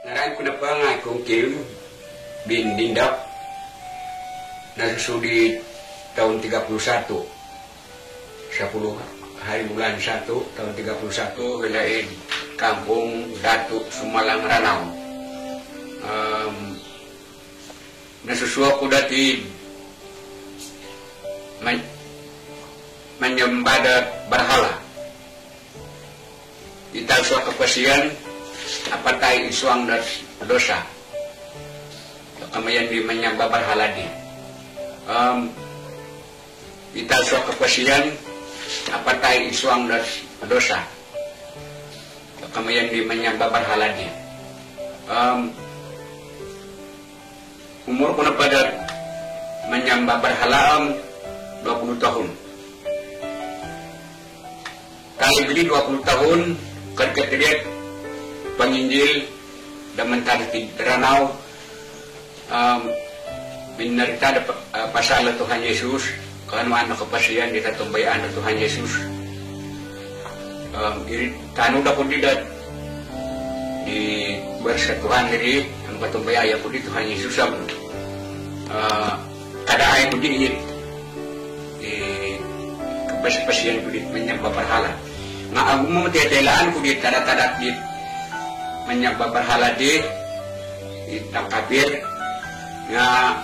Narayan ko na pa nga kung Kim bin Dindap nasusudi tahun 31 10 hari bulan 1 tahun 31 wilayah kampung Datu Sumalang Ranau. Nasusuwa ko dati menyembah berhala. Kita suah kepasian apa tai isuang dan dosa. Kemudian di menyembah berhala di. Kita suah kepasian apa tai isuang dan dosa. Kemudian di menyembah berhala di. Umur pun pada menyembah berhala 20 tahun. Kali beli 20 tahun kerja penginjil dan mentari Ranau minarita pasal Tuhan Yesus karena anak kepasian kita tumbayan Tuhan Yesus. Tanu dapat tidak di bersatuan diri yang ketumbaya ya pun Tuhan Yesus kada ay pun di kepasian pun menyembah berhala. Nga ang umumtetelaan ko di tada-tada di menyembah berhala di kafir nga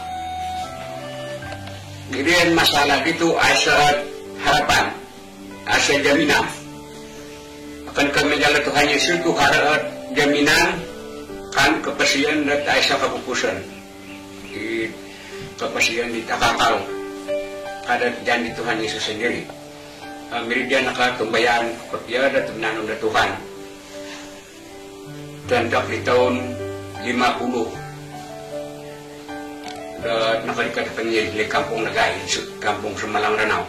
dirian masalah itu asa harapan asa jaminan akan kami jalan Tuhan Yesus itu harap jaminan kan kepasian dan asa kebukusan di kepasian di takakal kada janji Tuhan Yesus sendiri. Miridian nakatumbayan ya ada tenanong na Tuhan dandak di tahun 50 dan nakalikat pengyay di kampung Nagay kampung Sumalang Ranau.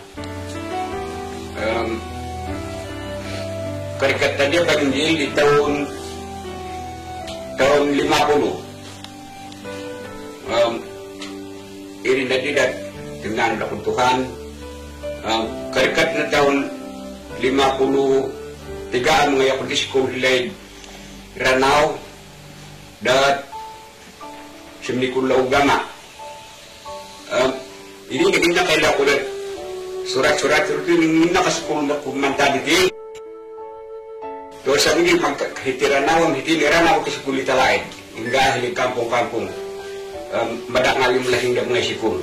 Kalikat tadi pengyay di tahun 50 irin na tidak tenanong na Tuhan. Karikat na tahun 53 ang mga yakot iskul hilay Ranau dat simnikul laugama. Ini hindi na kailan ko na surat-surat itu hindi na kaskul na kumantaditi. Doon sa hindi pagkahiti Ranau, hindi ni Ranau kiskul italain. Hingga hilig kampung-kampung. Madak ngalim lahing da mga isikul.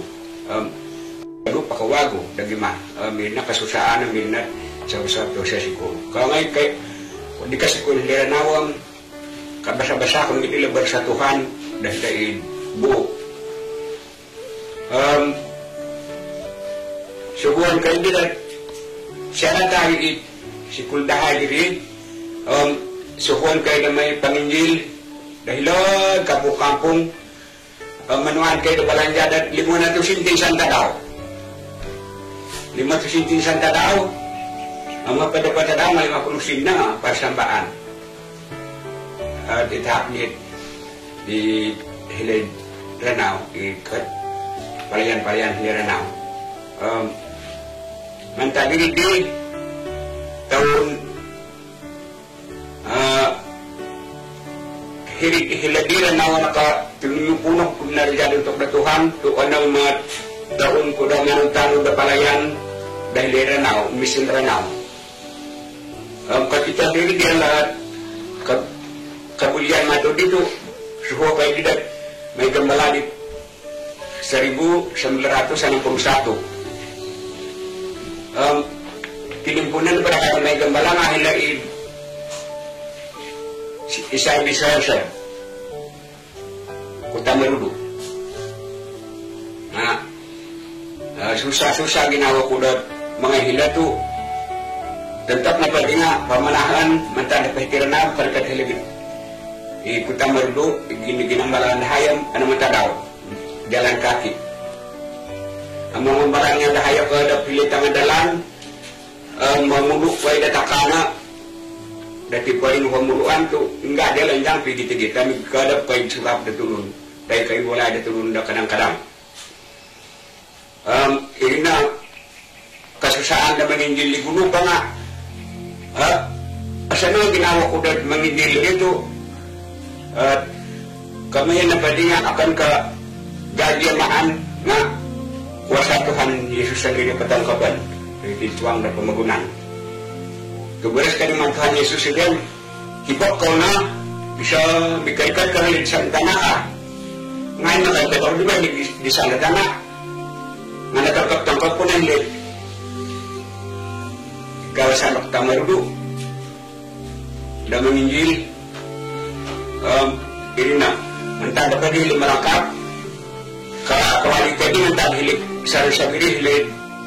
Lupa kawago dagi mah mirna kasusaan mirna sa usap dosa sikul. Kalau ngay kay di kasikul Ranau kabasa-basa kung hindi labar sa Tuhan dahil buo. Subuhan kayo din siya na tayo sikul dahay diri subuhan kayo na may panginjil dahil kampung-kampung manuan kayo na balanja at 500 sinting santa daw. 500 sinting santa daw ang mapadapata daw may 50 sin na parsambaan. Ditahapnit di Hilay Ranau ikat palayan-palayan Hilay Ranau mantagiri di tahun Hilay Ranau naka tunyo-puno kung narijado untuk na Tuhan tuon ang mga tahun ko daw manutalo da palayan dahil Ranau misin Ranau kapita diri dia lahat kabulian mato dito suho kayo didat may gambala di 1961 kinimpunan pa kayo may gambala nga hilain isa-isa siya Kutamarudo na susah-susah ginawa ko dat mga hilato tetap na pwede nga pamanahan mantang napahitiran na pagkat hilibit Kutamarudo ginambalan na hayam ano matadaw jalan kaki ang mga barang yang dahaya ko da pilit ang adalan mamuluk way datakana dati pwede pamuluan to enggak dia lanjang pigi-tigi kami kada pwede surap da tulun dahil kayo wala da tulun da kadang-kadang ini na kasusaan na manginjil di gunung pa nga asa na ginawa ko dahil manginjil ito kami napadingan akan ke gajianaan nga kuasa Tuhan Yesus sendiri patangkapan di tuang na pamagunan. Keberas ka naman Tuhan Yesus din, hibok ko na bisa bigaykan ka rin sa tanah ka. Ngayon nakagkataw di ba di sana tanah nga natangkap-tangkap po na hilit. Kawasan ak tamarudu damang Injil ini na mentanda pa dili marangkap kawali tadi mentanda hilik sa diri hilik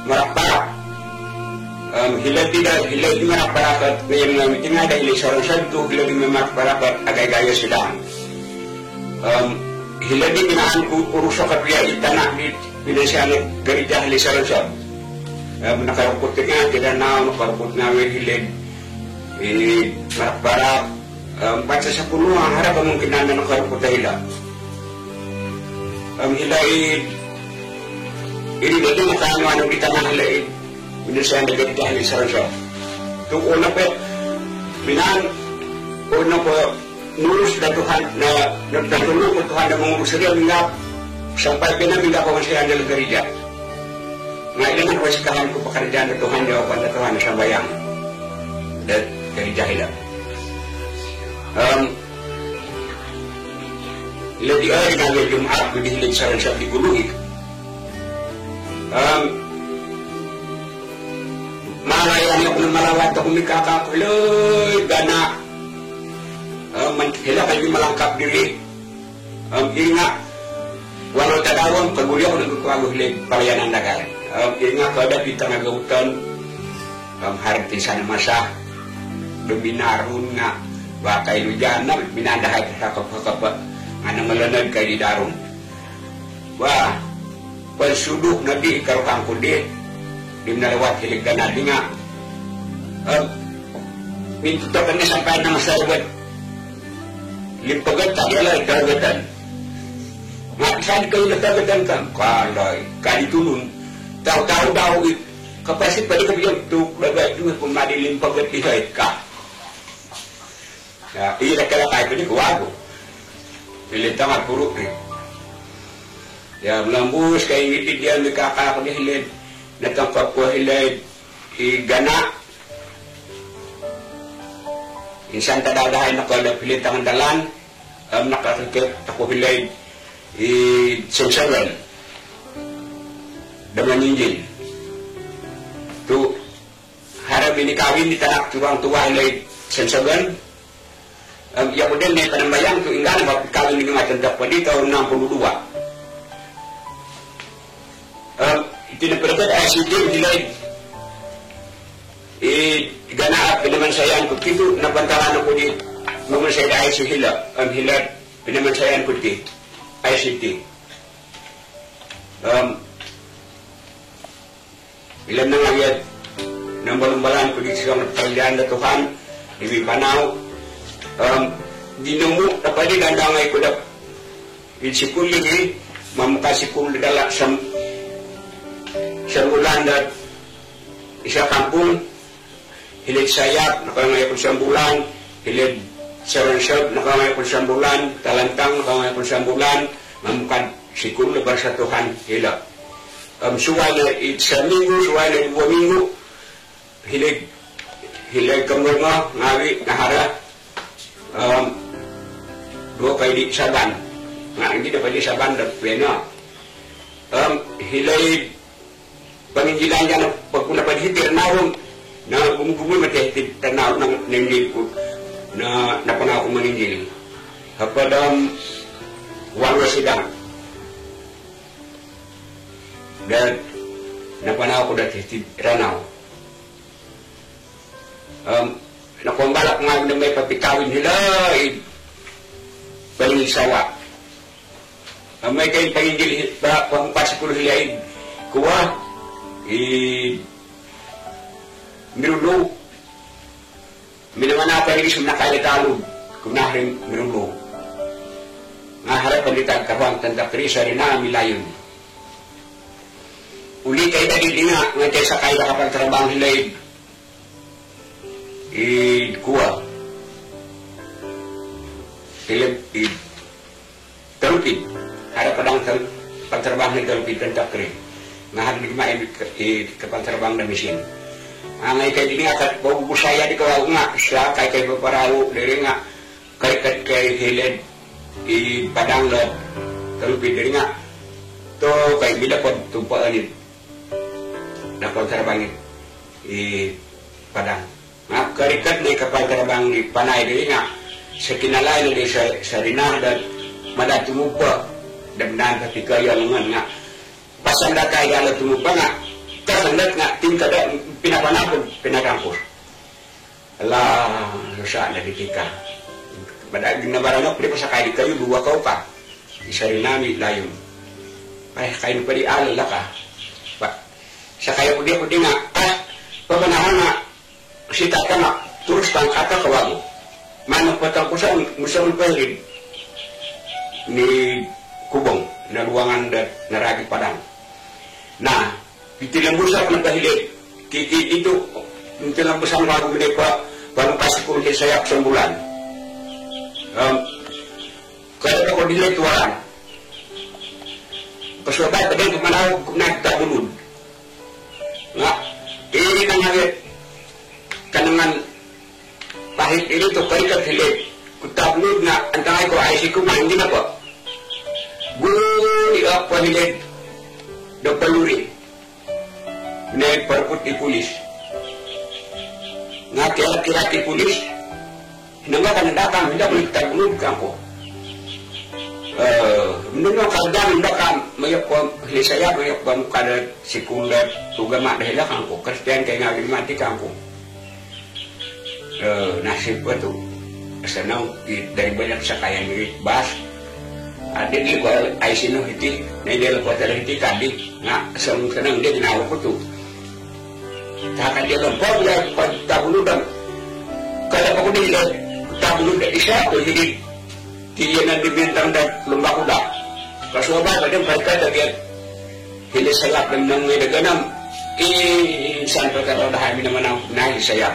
marakparak hilik di marakparakat ngayon nga mitin nga dahil sarang itu hilik di marakparakat agay-gaya sedang hilik di pinaan urusa kapya itanah di pinasyanit garija hilik sarang nakarupot nga tidak na nakarupot nga hilik ini marakparak baca 10 ang harap kemungkinan na nakarupot na hila hila ini dito nakano di tanah hila pinasyan na garija hilik sarang itong una pa pinaan una po nulus na Tuhan na nagtatulong ko Tuhan na mengurus rin minggap sampai pinamingga ko masya na garija ngayon ang wasikahan ko pakarjaan na Tuhan jawaban na Tuhan na sambayang dari jahilan lebih ay nanggal Jumat dihilig sa ransya di guluhig malayan ako ng malawat ako may kakakuloy gana hila kayo malangkap diri inga walau tadawang kaguli ako nagkukuha hilig palayanan nagal inga kada kita nagautan harap sana masa binarun nga bakay lujana binadahay sa kapakapa nga namalanad kay di darun wah pansudok na di karukang kundi di nalawat hilig ka na di nga mintutan na sampai na masarwad limpagat tayo lang ikaragatan nga saan kayo natagatan ka kalay kalitunon tao-tao daw kapasit pa di ka bigyan tuk lagay juga kung madilimpagat ihait ka iya kalakay ko ni kuwago pilita magpuruk rin ya melambus kaya ngitid yan may kakako ni hilid natangkap ko hilid igana insan tadadahay na ko na pilitang dalan nakakikip ako hilid sensagal daman Injil tu harap ini kawin di tanak tuang tua hilid sensagal ya kemudian may panambayang ito inggan kawin ng matanda pa di tahun 62 tinapalabat ay si Jim Dilay ganaap pinamansayan ko kito napantaran ako di mamasaya ay si Hila ang Hila pinamansayan ko di ICT ilan na ngayat nang balumbalan ko di sa pagdaan na Tuhan di Panaw dinumu tapadi dandangay ko da isikul lagi mamkasikul dala sam bulan dat isa kampung hilid sayap nakangay ko bulan hilid saransyab nakangay ko bulan talantang nakangay ko bulan mamukad sikul lebar sa Tuhan hila suwala sa minggu suwala 2 minggu hilid kamurma ngawi nahara 2 kali di Saban nga hindi dapat di Saban dan pena hilay paminjilan niya na pagkula pa di Ternawang na gumugumul mati Ternawang ng ninggil ko na napangako maninggil kapadam wala sidang dan napangako dati Ternawang nakumbalak nga na may papikawin nila palingisawa may kayong pangingil kung pasipuro sila kuha mirulo minaman apa ini sumna kaya talog kung naharin mirulo nga harapan ditag karuang tanda krisa rin na milayon uli kayo tadi nga nga kayo sa kaya kapag trabang nila kuha ada padang panterbang ni dalam pidan tak kering ngahad di main ke panterbang dan mesin angai kay dini akat bau busaya di kawau nga siya kay beberapa dari nga kay hilid i padang la dalam pidan nga to kay bila pod tumpaan ni na panterbang i padang nga karikat ni kapal terbang di panay dari nga sa kinalay na sa rinah dan madat tumupa dan ketika yang nga pasanda kaya ala tumupa nga kasandat nga tingkada pinakampus ala sa na ditika madag na baranok di pasakay kayo dua kau pa isa rin namin layon ay kayo pa di alala ka sa kayo po di nga pamanahon nga sita ka nga turus tang kata kawago manok patang kusan musaon pahirin ni kubong na luangan dan naragi padang. Nah, itilambusak ng pahilit. Kiki itu itilambusak ng bago gede pa baru pasok ko di sayap sa bulan. Kaya ako dilay tuwaran. Paswabay pa din kumanaw kumnagta bulod. Nga, ini nang hagit kanangan pahit ini to karikat hilit. Kutabulod nga antangay ko ay si kumain din ako. Guli apa hilet do paluri naik perkut di pulis ngaki-laki di pulis hinangga kan datang tidak boleh terbunuh kamu menurut kerja tidak kan mayapam saya mayapam kada sekunder tugama dah kamu Kristen kayak ngawi mati kamu nasib itu senang dari banyak sekalian milik bas ada di luar aisinu hiti, na dia lepas dari hiti kadi, nak senang dia dinawa kutu. Takkan dia lempar dia tabulu dan kalau aku dia tabulu dia isiapa jadi dia nanti bintang dan lembah kuda. Kasuaba kadang mereka dia hilis selap dan mengenai ganam insan perkara dah mina mana naik saya.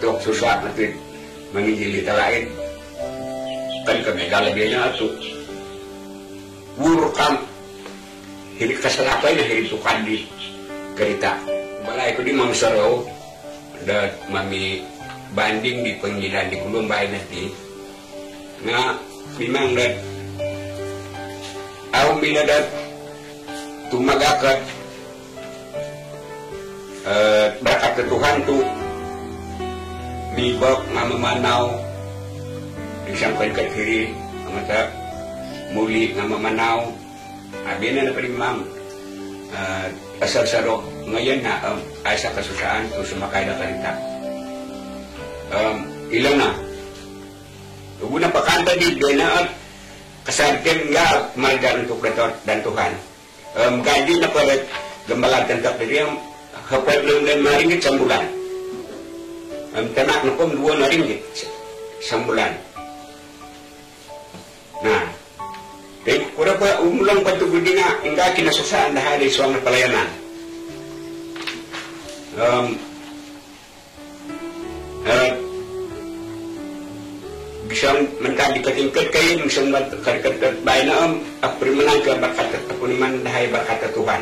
Tok susah nanti menginjili lain. Kan kami galaganya itu wurukam hidup kesalahan hidup tukang di kereta balai itu di mangsaro dan mami banding di penggilan di kulung bayi nanti nga memang dan awam bila dan tumagakat berkat ke Tuhan tu bibak nga memanau disangkan ke kiri mata muli nga mamanaw abina na palimang asal saro ngayon na ay sa kasusaan to sumakay na karita ilang na huwag na pakanta di na kasartin nga marga untuk dan Tuhan gaji na pala gambalatan tak dari yang kapag lang na maringit sa bulan tanak na po 2 na ringgit sa bulan. Nah, kurang pa umulang patu gudi nga hingga kinasusahan na hari suang na palayanan. Bisang mentadi katingkat kayo bisang karikat bayi na aprimanan ka bakat ako naman dahay bakat Tuhan.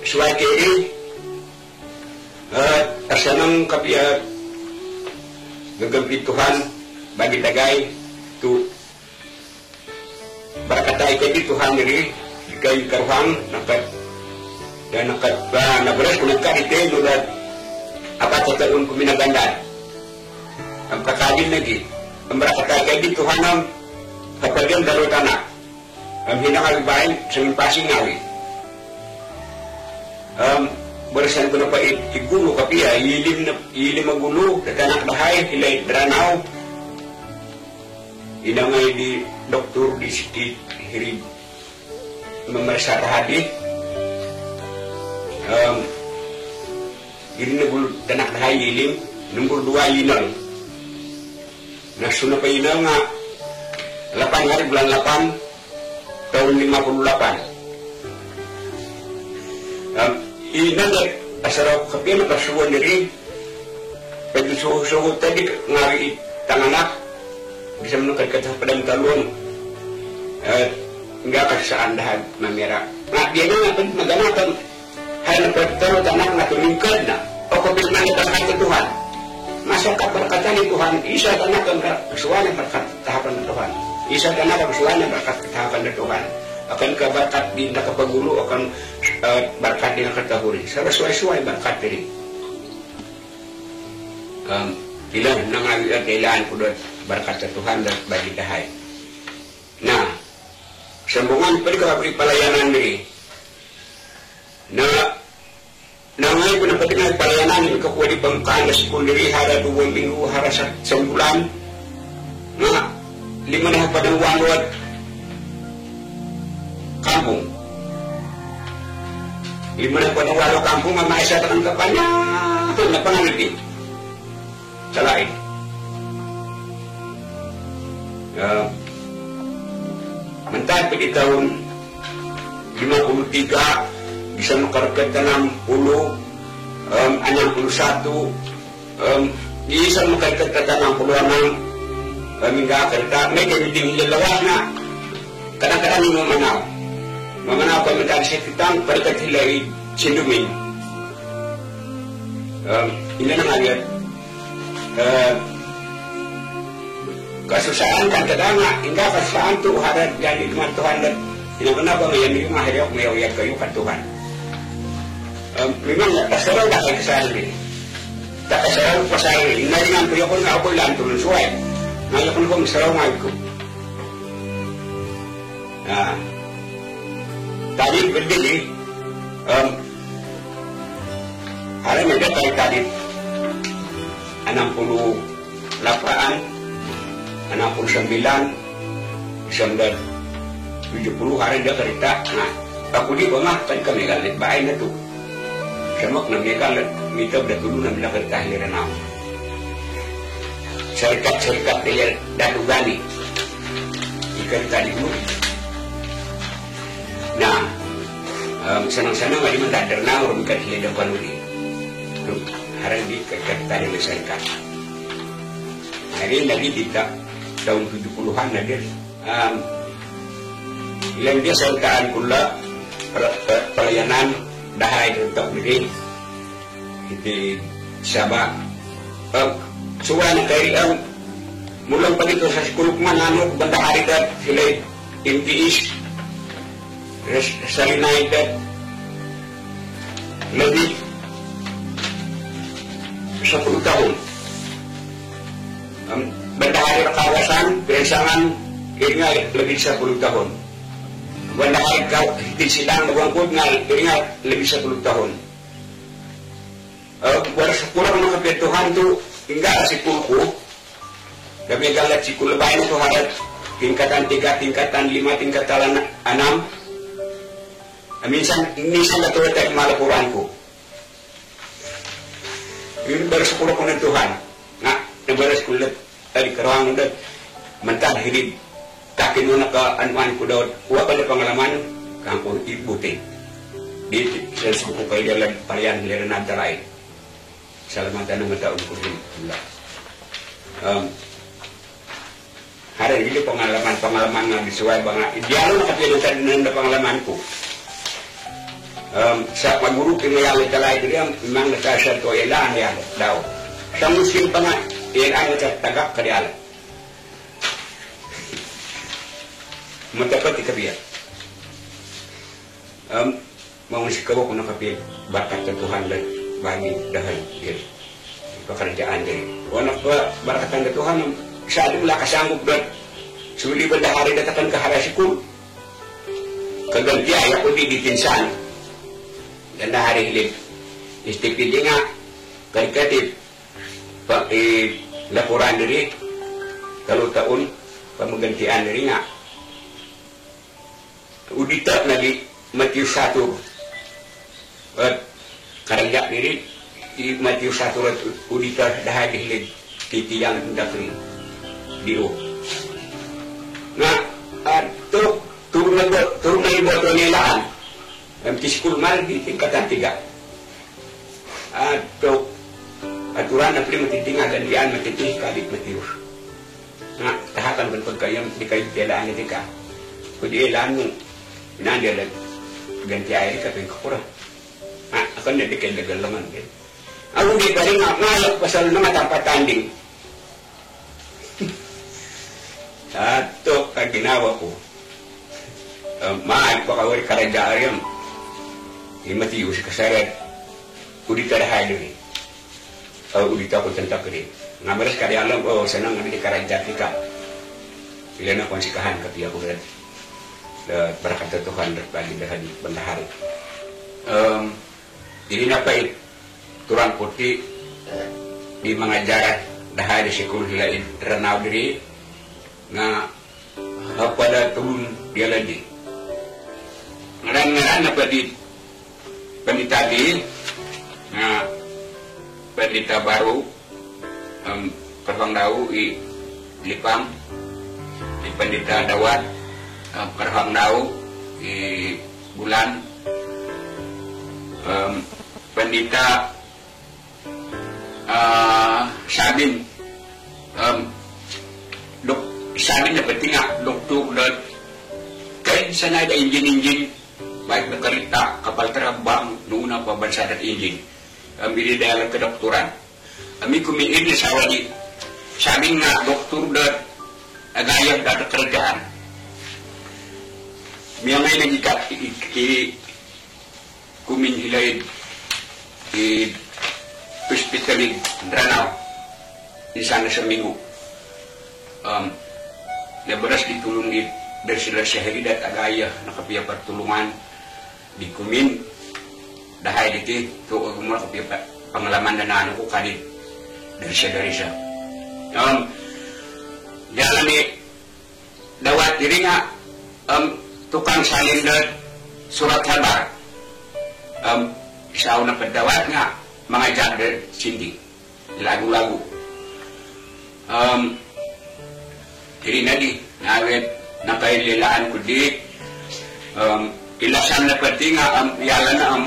Suwake asanang kapiat gagampi Tuhan bagi dagay tu berkatai kadi Tuhan diri kay karuhang nakat dan nakat naberes kulit ka ite nulat apa tataun ko minagandan ang kakadin lagi ang berkatai kadi Tuhan ang kapagyan daro tanak ang hinakal bain sa pasing ngawi barisan ko na pa igulo kapiya ilim magulo katanak bahay hilay dranaw inangay di doktor di siti hirib memeriksa hadi ini nagulo tanak bahay ilim nomor 2 inal nasuna pa inal nga 8 hari bulan 8 tahun 58 inang asaraw kapiya na kasuwan niri pagsusugot tadi ngari tanganak bisa menukar kata padang talun enggak kasaan dah mamira nah dia nga maganapan hal na pagtaro tanak na tumingkad na o kapilman na tanak sa Tuhan masya kabarkatan ni Tuhan isa tanak ang kasuan ng berkat tahapan ng Tuhan isa tanak ang kasuan ng berkat tahapan ng Tuhan akan kabarkat di nakapagulo akan berkat di nakatahuri sa rasuay-suay berkat diri ilan nangawiat kailangan ko doon berkat sa Tuhan dan bagi dahay nah sambungan pada pelayanan ini. Nah, nangai pun dapat dengan pelayanan ini kepada di Bangka ada sepuluh diri hari 2 minggu hari 1 bulan. Nah, 5 dah pada uang kampung. 5 dah pada uang kampung mama saya tekan kepannya apa ngerti? Selain. Mentah di tahun 53 bisa mengkarget 60 61 bisa mengkarget 66 hingga kereta mereka tinggi lewas na kadang-kadang ini memanau komentar sekitar pada hilai cendumin ini namanya kasusahan kan kadang hingga kasusahan tu ada jadi dengan Tuhan dan tidak benar bang yang ini mah hayok meyawiyat kayu kan Tuhan memang tak serau dah kesan ini tak serau pasal ini dengan tu yang pun aku ilan turun suai ngayak pun kong serau ngaku nah tadi berdiri hari mereka tadi 68 69 70 hari dia kereta nah aku di bangah kan kami galit baik na tu semak na may galit mita bertulu na bila kereta hiran ako serikat dia datu gani ikan tadi dulu nah senang-senang ada mendadar na orang ikan hilang depan uli hari ini kereta dia serikat hari lagi tidak tahun 70-an ada ilang dia sertaan pula pelayanan dahay untuk diri itu sabak suwan kay mulang pa dito sa sekulok mananok banda hari dat sila MPS sa United lebih 10 tahun banda hari kawasan perensangan kaya lebih 10 tahun banda hari silang nagwangkod nga kaya lebih 10 tahun buwan kurang mga kapituhan to hingga si pulko kami galat si kulabay na to harap tingkatan 3, tingkatan 5, tingkatan 6 minsan na to tayo malapuran ko yun baru sepuluh ko ng Tuhan nga nabaras ko ulit tadi karawang ulit mantag hilid takin mo na ka anuan ko daw huwag ka na pangalaman kang ko ibutin di sa ko kayo dalang palayan nila na nagdalay salamatan ng taon ko rin hari ini pengalaman nga disuway ba nga idealo na kapilutan ng pengalaman ko sa paguru kinayawit talay diri memang nakasya to ilan yan daw sa muslim pa nga ilan ang tagak kadiala matapat ikabiya mau sikabo ko nakapil bakat sa Tuhan dan bagi dahil diri pekerjaan diri wanak ba barakatan sa Tuhan sa adong lakasanggup dan suli ba dahari datakan kaharasikul kaganti ay ako di ditinsan dan hari hilip istipidi nga karikatif laporan diri kalau taon pamagantian diri nga udita lagi Matius 1 at karangga diri di Matius 1 at udita dahil hilip titiyang dakri diro nga at turun na iboto nilaan Mtiskul mal di tingkatan 3 atau aturan na prima titinga gandian matitih kalit Matius nga tahakan kan pagkayam di kayo tiyalaan iti ka kudi ilan mo inandiya lang ganti ay ka pagkakura akan na di kayo nagalaman din ako di pa rin ngayak pasal na matampat tanding ato ka ginawa ko maal pa kawari karadyaariyam imatiyo si kasarat udita rahay rin udita ko tantak rin nga maras kari alam ko sanang nga di karadyak ka ilan na konsikahan kapi ako rin barakat Tuhan bagi dahil bandahari ini napait turang putih di mga jarak dahil si kulhilain ranaw diri nga pada turun dia lagi ngaran-ngaran na pandita di nga pandita baru Karwang Daw i Lipang di pandita Dawat Karwang Daw i Bulan pandita Sabin Sabin na pati nga doktor na kahit sana ada injin baik na karita kapal terabang noong pa bansa at injin bili dalam kedokteran kami kumiin na sawali sabi nga doktor na agayang data kerjaan miyamay na ikat kumin hilaid di hospitalin Ranaw di sana sa minggu ya beras ditulung dari sila syahid at agaya nakapiya pertulungan di kumin dahil diti to agumul kapiya pengalaman na nano ko kadit dari siya jalan ni dawat diri nga tukang salin na surat habar isaw na pagdawat nga mga jader sindi lagu-lagu diri na di nawit nakaililaan ko di ilasan na pati nga yala na ang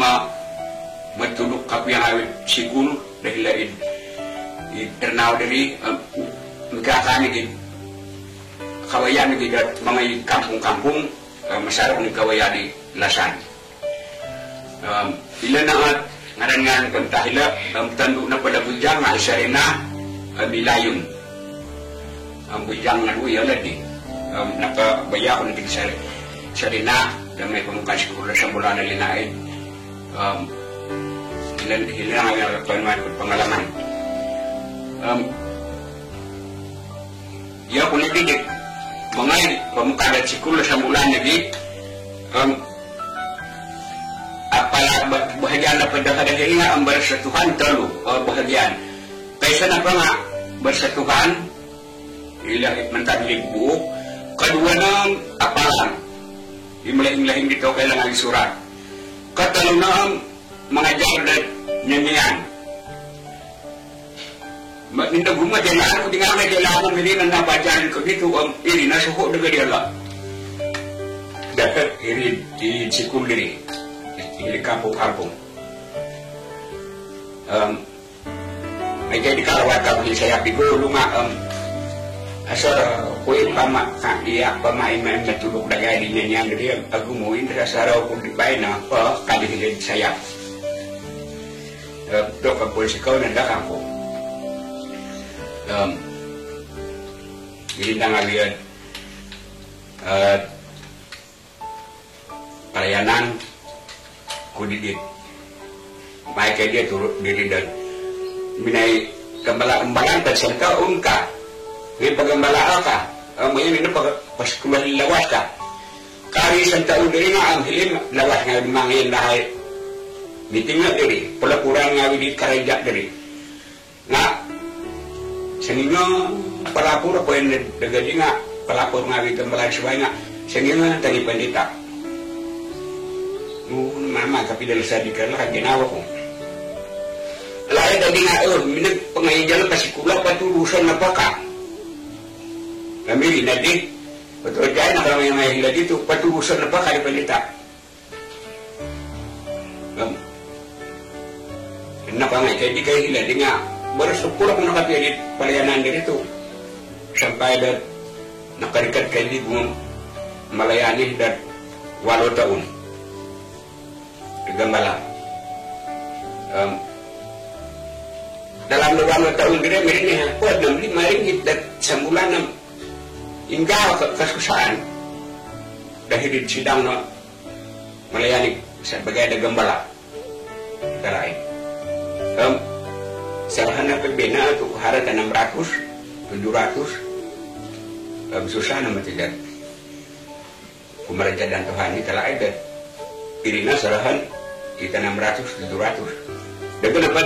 matulog kapiyang awit siguro dahil Ternao diri magkakanig kawayan ni mga kampung-kampung masarap ni kawayan ni lasan ilan na at ngaran-ngaran kang tahila tando na pala bujang nga isa rin na bilayon ang bujang nga luya ladi nakabaya ko natin sa rin na may pamukhan siguro sa mula na linaid ilan nga panuan ko pangalaman ya ko nabidik mga pamukhan at siguro sa mula na di apala bahagian na padakadagay nga ang bersatuhan talo bahagian kaysa na pa nga bersatuhan ilahit mentaglig buo kadua ng apalan imalaing-lahing dito kailangan isurat katalo na ang mga jardat nyanyan Ninda guma jalan, di nga may jalan ini nanda bacaan ko dito ang iri na suho daga diala. Dapat iri di sikul diri, iri kampung-kampung. May jadi karawat kami saya pikir nga asal kuit pama iya pamain-main matulog dagay din niya diri agumuin sa araw kung dibay na pa kadihilid saya. Do kapul sikaw nanda kampung. Jadi tanggal lihat pelayanan kudidit mereka dia turut diri dan minai kembala-kembalan terserta unka ini pagambala ka ini pas kembali lawas ka kari santa udiri nga ang hilim lawas nga mangin dahil mitingna diri pelakuran nga di karajak diri nga sehingga pelapor apa yang dagadi nga pelapor nga wito malang suway nga sehingga tadi pandita mama tapi dari sadikar lah ginawa ko lain tadi nga minag pangayijan pa si kula patulusan na paka kami rinadi betul dyan na kami mahila dito patulusan na paka di pandita napangay kaya di kayo hila di nga baru sepuluh kung nakapilid palayanan dito sampai dan nakarikat kay Digong malayani dan 8 taon Gambala. Dalam 8 tahun dia merini kuat 65 ringgit dan sebulan hingga kesusahan dahil sidang no melayani sebagai ada gembala lain. Sarahan pembina itu harga 600 700 susah nama tidak kumaraja dan Tuhan ini telah ada irina sarahan kita 600 700 dan kenapa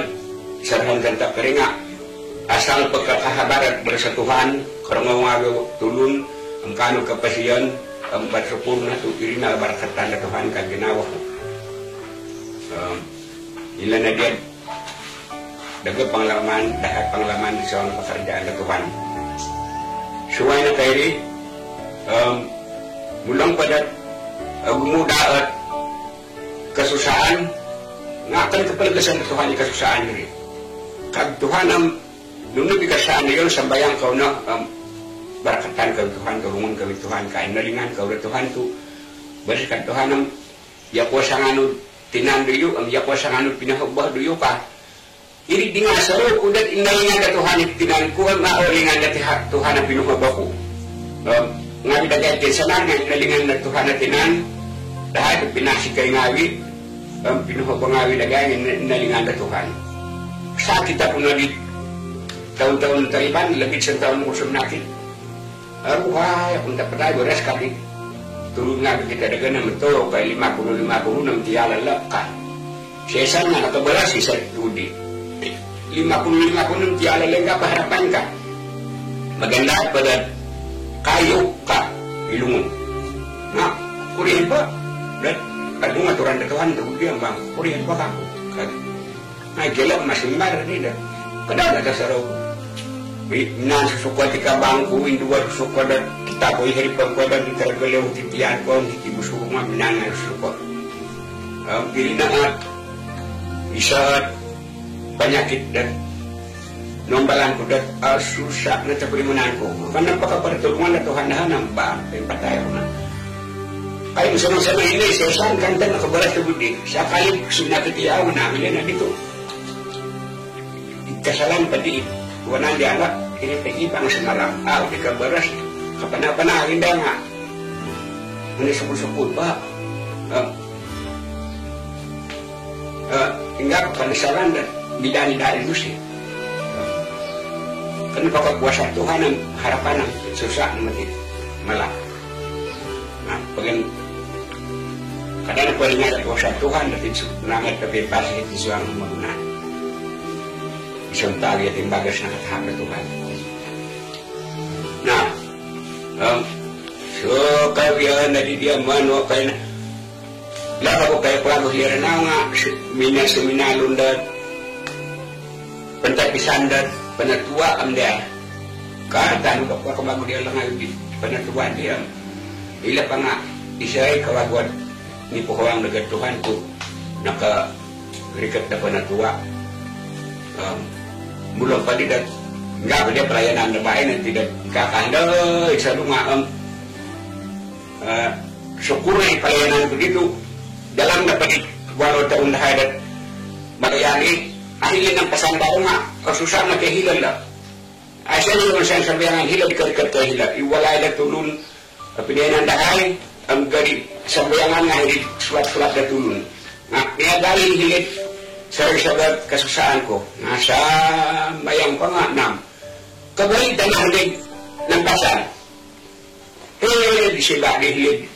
sarahan dan tak keringa asal pekakahabarat bersatuhan karena ngawe tulun engkanu kepasian empat sepuluh tu irina barakatan Tuhan kan genawa ilana dia dapat pengalaman di seorang pekerjaan Tuhan suai na kairi mulang pada muda kesusahan ngakan kepelagasan Tuhan kesusahan ini kag Tuhan nunug ikasan yon sambayang kau na barakatan kau Tuhan turungan kau Tuhan kain nalingan kau Tuhan tu berikan Tuhan ya kuasa nganu tinanduyo ya kuasa nganu pinahubah duyo ka iri di nga saro kudat inalingan da Tuhan itinan ko maolingan da Tuhan ang pinahubah ko nga bidagay kinsanan nga inalingan da Tuhan na tinan dahil pinasikay ngawi pinahubah ngawi dagay inalingan da Tuhan sa kita po nagit tahun-tahun Taliban lebih setahun musuh natin aruhay akong dapat ay beres kami turun nga kita dagan na ito kay 50 ng tiyalala ka sesa nga nakabalas isa tudi 50 ng tiyalala ka paharapan ka maganda pada kayo ka ilungon nga kurihin ba dan kadung aturan na Tuhan tugudian bang kurihin ba ka ay gelap masimbar nila kadang ada sarau nan susukwat ka bangku indua susukwat dan kita ko ihari pangkodan kita beliau titian ko hindi busuma minana susukwat diri na bisa penyakit dan nombalan ko dan susah na taprimunan ko kan napakapertulungan na Tuhan na namba patay ko na ay sama-sama ini sesan kanta nakabalas sa budi sakali sunakitiyaw na amilin na dito kasalan pati wanan dianggap ini pengibang semalam di kabaras kapan-kapan indah nga ini sebut-sebut pak hingga penasaran dan bidang-bidang itu sih kenapa kuasa Tuhan yang harapan yang susah mati malah nah bagian kadang aku ingat kuasa Tuhan tapi nangat kebebas itu suang menggunakan isang tali at yung bagas na katahap na Tuhan. Nah, so kawiyan na didiaman o kayo na laka ko kayo pala hira na nga seminalon dat pentapisan dat panatua am dia katan ko pa kamago dia lang ngayon panatua dia ila pa nga isa'y kawagwan ni pohawang nagat Tuhan ko naka rikat na panatua mulai padi dan enggak ada pelayanan terbaik dan tidak kakanda selalu ngaam syukurnya pelayanan begitu dalam dapat walau tahun hadat melayani akhirnya ng pesan baru nga susah na kehilan lah asalnya yung sambayangan hilang dekat kehilan iwalay na tulun pilihan dahay ang gari sambayangan nga hindi sulat-sulat na tulun nga niyagali hilit sabat kesusahan ko nasa bayang pa nga nam kabalik na nahagig ng pasan di sila dihilid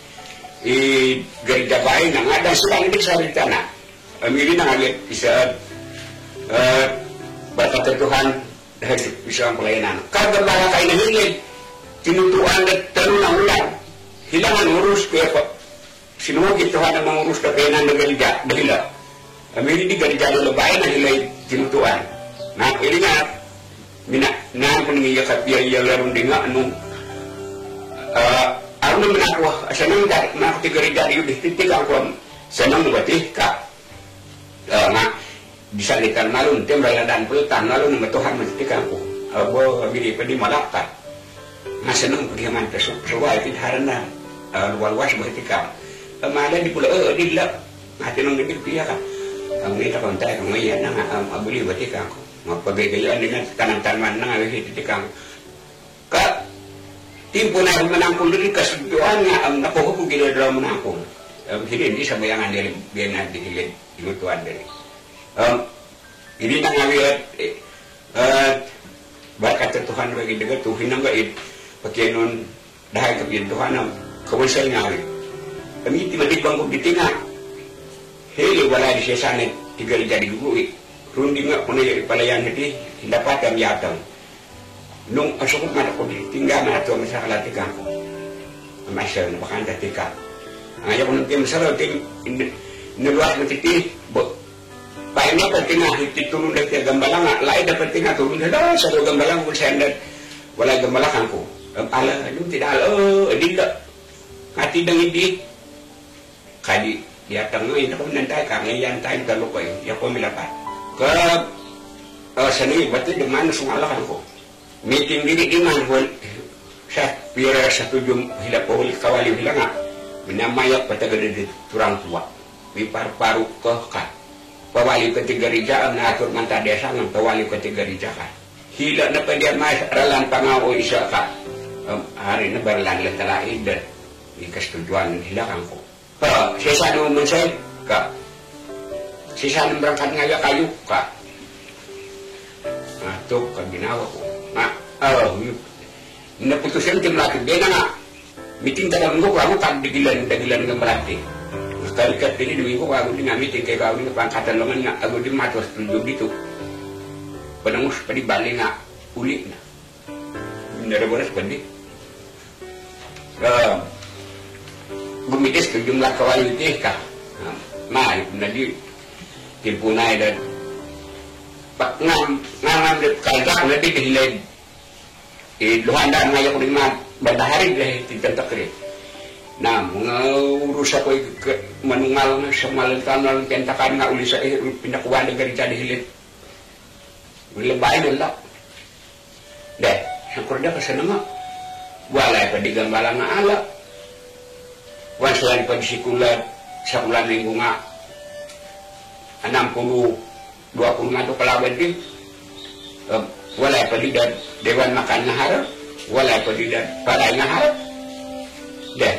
garigabay na nga dan sila hindi sa ritana amili na ngalit isa batat Tuhan dahil isa ang pelayanan kagabala kayo nahilid tinutuan at talo ng ulan hilangan urus kaya pa sinuwagit Tuhan ang mga urus na pelayanan ng gariga dahil amiri di gari-gari lebay na hilay tinutuan. Nah, ini nga, na peninggiya kapiyaya larong di nga, ako naman ako, sanang gari-gari yun, titigang ko, sanang batih ka, nga, disalitan nalun, tiyang rayadaan pulutan, nalun, matuhan, matitigang ko, abo, amiri pa di malakta. senang pergiaman pesuk sewa itu harana luas berarti kau mana di pulau di lap hati nong di dia kan ang nita kontak ang ngayon nang abuli berarti kau mapagagayan dengan kanan-kanan nang awit itu kau ka timpo na menangkul diri kesuduan nga ang nakuha gila dalam menangkul hindi sa bayangan dari biar di hilir ilutuan dari ini nang awit berkat Tuhan bagi dekat Tuhan nang gaib pakai non dahai kepian Tuhan nam kawasay ngawi kami tiba-tiba bangkok di tengah heli wala di sesane tiga jadi gugui rundi nga puno yung palayan hiti dapat ang yatang nung asukot man ako tinggal na ito masakala tika ko masya na bakanta tika ayaw ko nang tim salo ting naluwas mo titi pahin mo pag tingah hiti tulong na tiya gambalang lain dapat tingah tulong na sa gambalang kung sendat wala gambalakan ko ala yung tidak dito hati dang hindi kadi yatang no ina ko nantay ka ngayon tayo kalukoy yako milapat ke seni berarti di mana sungalakan ko meeting diri di mana pun sa pira sa tujum hilap ko kawali bilang minamayak patagad di turang tua di paru ke ka pawali ketiga rijaan na atur manta desa ng pawali ketiga rijaan hila na pa dia mas ralan pangawo isa ka hari na berlan letalaid di kesetujuan hilakan ko sisa naman saya ka sisa nang berangkat ngaya kayu ka itu kan ginawa ko naputusan tim laki dia na meeting dalam ko ako kan dagilan ng malaki nakalikat din duwi ko ako din meeting kay kawin ng pangkatan langan nga ako din matos tulog dito panangus pa di bali nga uli na narabonas pa di gumitis ke jumlah kawayu teh ka mahal na di timpunay dan ngam de kalga na di hilid luhanda ngayo ko din badahari deh tidak kre na mga urusa ko manungal sa malantan kentakan nga uli sa pinakuha ng garita di hilid wilabay na lang deh syukurnya kesana nga wala pa di gambala nga ala wan selain pagsikulat sa ulan minggu nga 60 20 nga to kalaban din wala pa di dan dewan makan nga harap wala pa di dan paray nga harap deh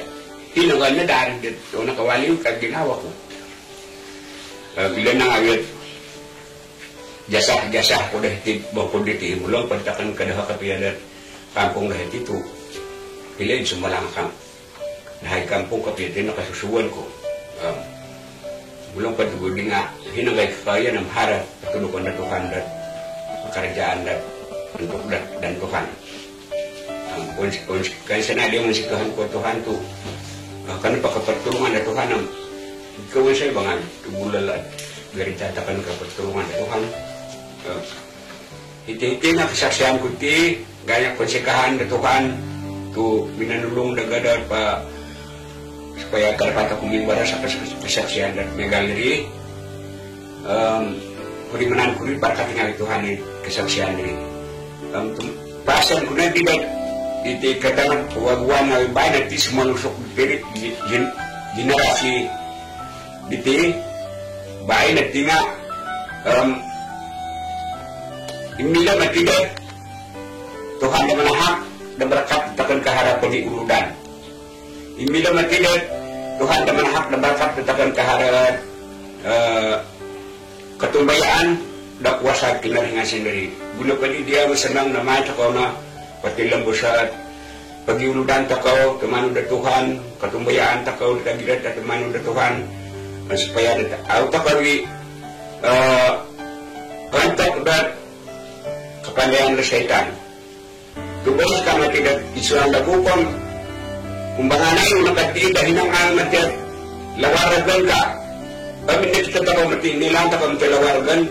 tinugal na darin din o nakawali yung kaginawa ko bila na ngawit jasa ko dahil bangkod dito mulang pagtakan kadaha kapiyadan kampung dahil dito pilih sumalang kang dahil kampung kapiyadan nakasusuwan ko mulang pagtugod nga hinangay kaya ng harap patulukan na Tuhan dan pekerjaan dan Tuhan kaya sanadi ang masikahan ko Tuhan to kan pagkapatulungan na Tuhan ang ikaw sa ibangan tubulalan garitatakan kapatulungan na Tuhan hiti-hiti na kesaksian ko ti gaya konsekahan na Tuhan tu minanulong na gadar pa supaya karpata kumimbara sa kesaksian dan megaleri kurimanan kuri berkat nga Tuhan ni kesaksian diri pasan ko na tidak iti katanan wagwan na bayan ti sumanusok diri generasi diti bayan na tinga imila matidag Tuhan na manahak na berkat takkan kaharapan di urudan imila matidag Tuhan na manahak na berkat takkan kaharapan ketumbayaan dak kuasa kinaringan sendiri guna padi dia senang nama takau na pati lembusat pagi uludan takau kemanu da Tuhan ketumbayaan takau da gidat kemanu da Tuhan supaya ada au takawi kontak da kepandaian syaitan tubos kama tidak isuan da hukum kumbanganay nakati dahinang ang lawaragan ka kami hindi kita tahu mati nilang takam telawargan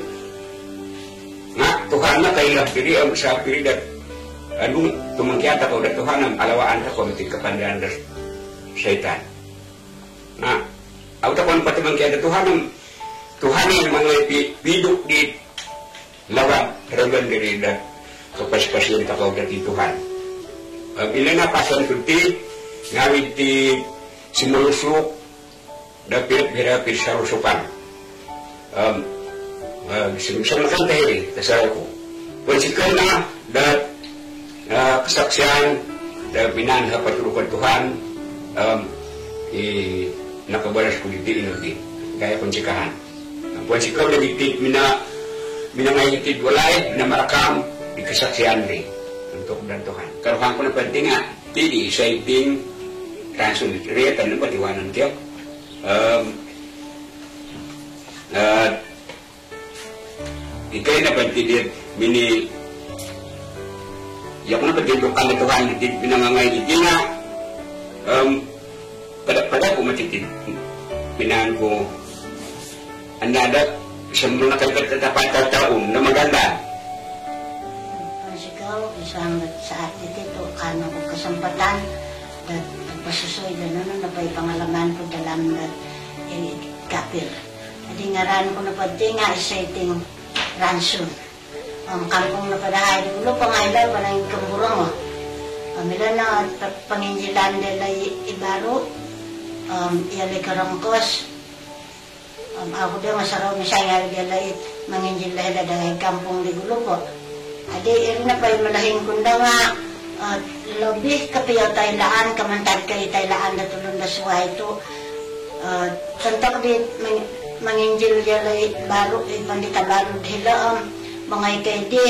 nga Tuhan na kailah diri ang sa piri dat anu tumangkiata ko dat Tuhan ang alawaan ta ko mati kapandaan das syaitan nah au ta kon patimangkiata Tuhan ang mga biduk di lawan ragan diri dat kapas-pasyon ta ko dati Tuhan ilan na pasan kunti, ngawit ti simulusok, dapit birapit sa rusukan. Samakan tayo kasal ko. Konsikaw na, kesaksian, binanha patulukan Tuhan, nakabalas ko dito inuti, gaya konsikahan. Konsikaw na ditid, minangayitid walay, minamarakam, di kesaksian rin. Untuk dan Tuhan. Karuhan ko na pati nga, di sa iting transulit, ano ba, tiwanan tiyak. Ikay na pati din, yak na pati doon na Tuhan, pinangangayitid nga, pada ko matitid, pinangan ko, anada, isang mga kagkatapat taon na maganda. Isang sa atin dito, kano ko kasempatan dan pasusoy na napay pangalaman ko dalam na kapil. Jadi ngaran ko na pati nga isa-iting ransun. Ang kampong na padahay dulu pangailaw pa ng kamburong mo. Mila na panginjilan nila ibaro, iyali karangkos. Ako din masaraw misaya nila manginjilan nila kampong di gulo po. Adi irin na pa'y malahing kunda nga lobih kapiyaw tayo laan, kamantad kayo tayo laan na tulong na suwa ito. Santak di manginjil yalay baro, pandita baro dila mga ikay di,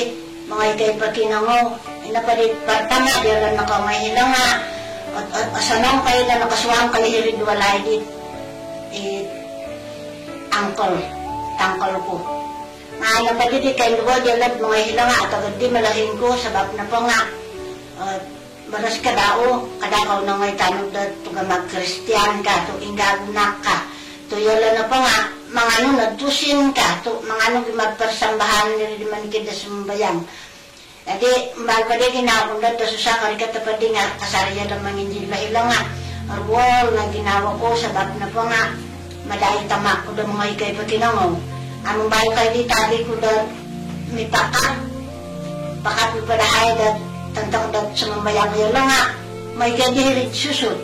mga ikay pakinango. Ina pa di partama, di alam na kamay hila nga. At asanong kayo na nakasuwang kalihirid walay di angkol, tangkol ko. Ano pa di kayo luwa diyan mga hila nga at agad di malahing ko sabab na po nga baras kadakaw na ngay tanong na tuga mag-Kristiyan ka to ingaguna ka to yala na po nga mga ano nagtusin ka to mga ano magpersambahan nila di man kita sumbayang jadi mbal pa di ginawag na to susakari ka tapad di nga kasarya na manginjil hila nga arwol na ginawa ko sabab na po nga madali tamak ko na mga ikay pakinangaw. Among bayo kayo di tabi ko na may pakat mo padahay na tantang na sumambayang yun lang nga may gahirid susod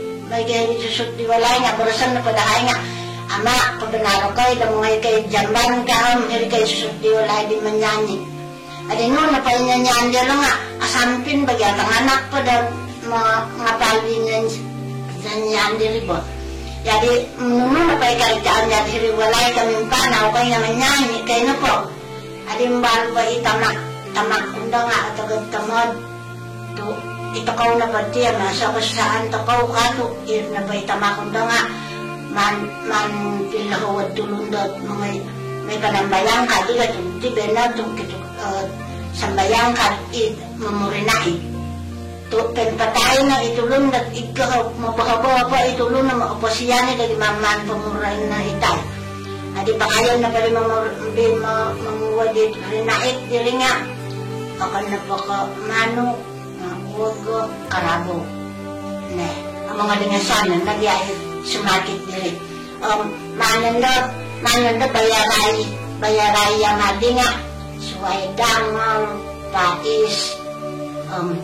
di walay nga barasan na padahay nga ama pabanaro kayo na mga kayo jamban ka hindi kayo susod di walay di manyanyi adi no na pa inyanyan yun lang nga asampin bagyatang anak pa na mga pali nyanyan di ribo. Jadi menurut apa yang kerjaan jadi riwalai kami panau kau yang menyanyi kau po. Adi mbal bayi tamak undang atau ketemuan tu itu kau na berarti masa kesaan tu kau katu ir na bayi tamak undang man pilahawat tulun dot may panambayang kadi kat di benar tu gitu sambayang kadi memurinai. Tu penpatay na itulong na ikaw mabahabawa pa itulong na maoposiyani dari maman pemurahan na itay. Adi pa kayo na pala mamuwa dito rinait diri nga akan na pa ka mano huwag karabo. Ne, ang mga lingasanan nagyayad sumakit diri. Manan na bayaray ang adi nga suway dangal, pais,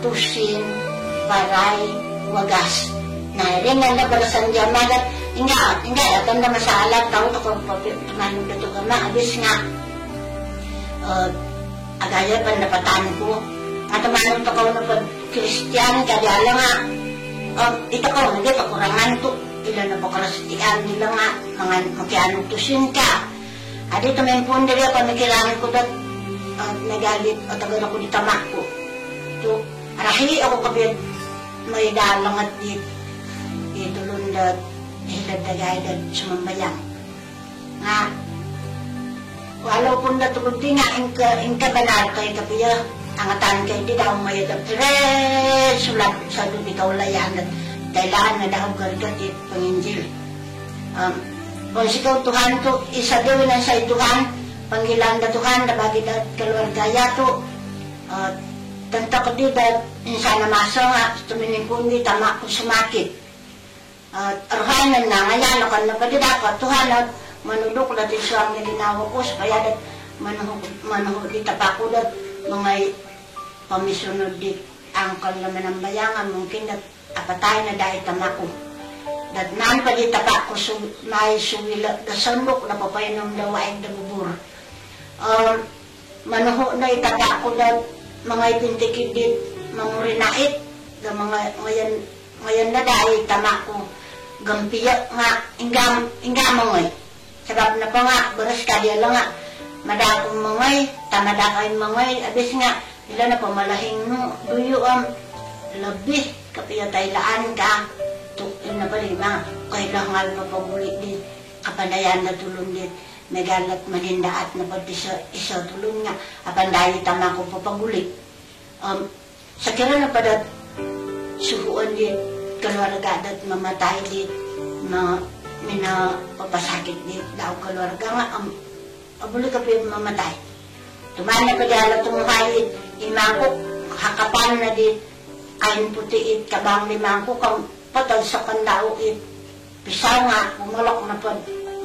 tusin, baray, wagas. Nah, rin na nabalasan diyan magat. Inga, atam na masalat tao to kung tumanong dito gama. Abis nga, agaya pa napatan ko. At tumanong to kung Kristiyan, kadala nga, ito ko, hindi pa kurangan to. Ilan na po karasitian nila nga, mga makianong tusin ka. Adi tumayin po nila, pamikilangan ko dat, nagalit, o tagal ako di tamak ko. Arahi ako kabit may dalang at itulun dat hilad dat sumambayang nga walaw pun dat tukunti nga inka banar kay kapiya angatan kay di daw may dat sulat sa doon ikaw layan at kailangan na daw gargat panginjil kung sikaw Tuhan to isa doon na sa Tuhan panggilan na Tuhan na bagi dat kaluargaya to tanta ko di dahil insana masa nga tuminin ko hindi tama ko sumakit arhanan na ngayon ako na pwede dapat Tuhan at manulok na din siya ang ginawa ko kaya dat manuhod di tapako dat mga pamisunod di angkol naman ang bayangan, mungkin na apatay na dahil tamako. Dat nan pa di tapak ko may suwila da sandok na papainom daw ay dabubur. Manuho na itapak ko da mga ipintikid dit mangurinait da mga ngayon na dahil tamako gampiyak nga ingam mongay. Sebab na pa nga beres kadiya lang nga madakong mongay tamadakain mongay abis nga ila na pamalahing no duyo lebih kapiyataylaan ka. Yun na bali mga kailangan mapaguli din kapandayan na tulong din megalat manindaat na pati isa tulong nga apandayi tama ko papaguli sa kira na padat suhuan din kalwarga at mamatay din mina papasakit din daw kalwarga nga abuli ka pa mamatay tumana pa dala tumuhayin imangkok hakapan na din kain putiit kabang limangkok kang patag sa kandao pisaw nga bumulok na po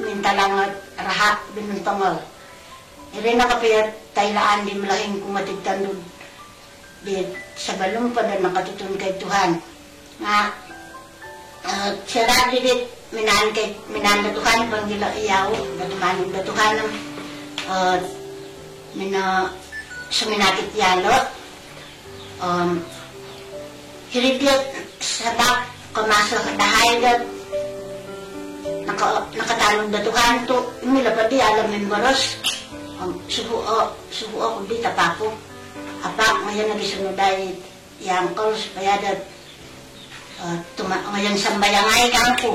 mintalangat rahat binuntangal iri na kapiyat taylaan di malahing kumatigtan doon di sa balong pa na nakatutun kay Tuhan nga sira didit minan na Tuhan panggila iyaw natumanin na Tuhan suminakit yalo hiripyat sabak kumasa dahay dat nakatalong datuhan to mila pa di alam ng baros suhu ako di tapako apa ngayon nagisunod ay yang kol supaya dat ngayon sambayangay ka ako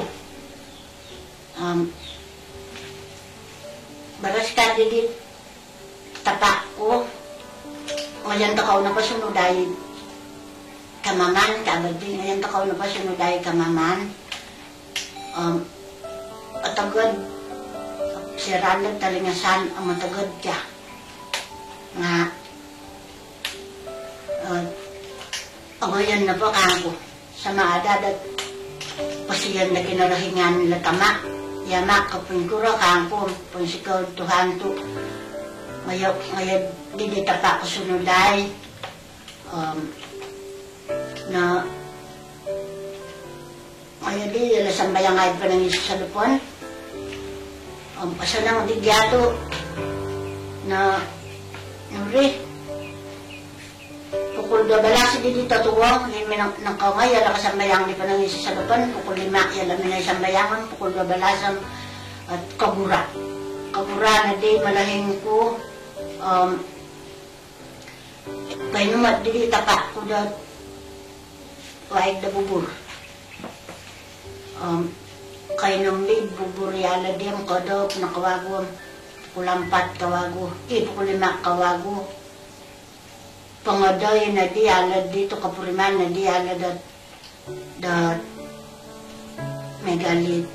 baros ka di tapako ngayon takaw na pasunod ay kamaman, kabadi ngayon takaw na pa sinuday kamaman. Atagod, siralag talingasan ang matagod ka. Nga, ngayon na po kako, sa maadad at pasiyan na kinarahingan nila tama. Yama, kapungkura kako, punsikaw Tuhan to. Ngayon, didita pa ko sunuday. Na ngayon di nila sambayangay pa ng isa sa lupon asa nang digyato na nuri pukul 12 di dito tuwang may nangkangay ala kasambayang di pa ng isa sa lupon pukul 5 yala may na sambayangan pukul 12 at kabura na di malahing ko kayo naman di tapak ko dat waig da bubur. Kay nung lid bubur yala diyang kodop na kawago pulampat kawago pukul 5 kawago pangaday na di yala dito kapuriman na di yala dat megalit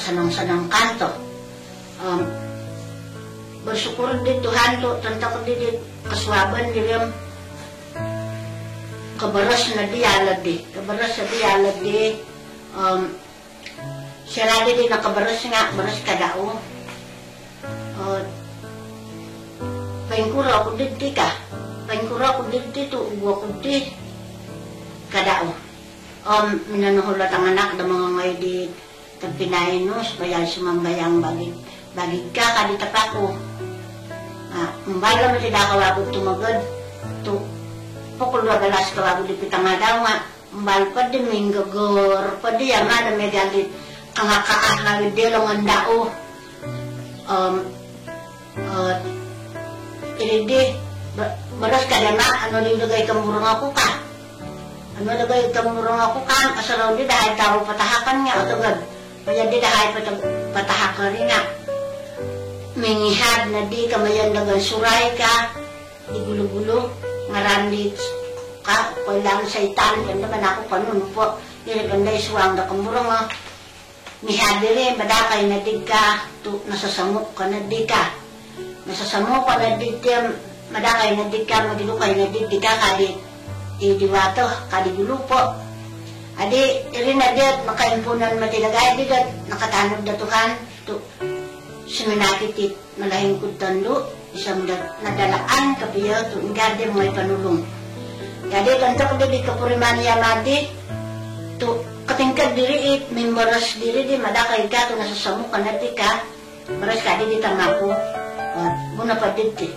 sanang kanto bersyukur dito hanto tanta ko dito kaswaban dito kabaras na dialad di sirali di nakabaras nga baras kadao paingkura ko diti ka to uwa ko di kadao minanuhulat ang anak da mga ngay di tagpinainos bayan sumambayang bagig ka kadita pa ko mbala mo si dakawagod tumagad to pukul 12 kawago di pitang daw nga mbal pa di minggagor pa di ang ada megalit ang akaahag di lang ang dao di baras ka na ano nilagay kamurang ako ka asaraw di dahil tao patahakan nga atagad kaya di dahil patahakan rin nga mingihad na di kamayan nagang suray ka di gulo-gulo ngarandit ka, kailangan sa itan, ganda man ako panun po, niliganday suwang na kamurang mihadiri, badakay na dig ka, nasasamok ka na dig ka, madakay na dig ka, magilukay na dig ka, kadi idiwato, kadi gulo po. Adi, rin na dit, makaimpunan matilagay, di dat, nakatanod na Tuhan, suminakitit, malahing kutando, isang nadalaan kapiyo to ingade mo ay panulong Jadi tentu di Kapurimania mati tu ketingkat diri it memberes diri di madakay ka tu nasasamu kanati ka beres kadi di tamaku guna paditi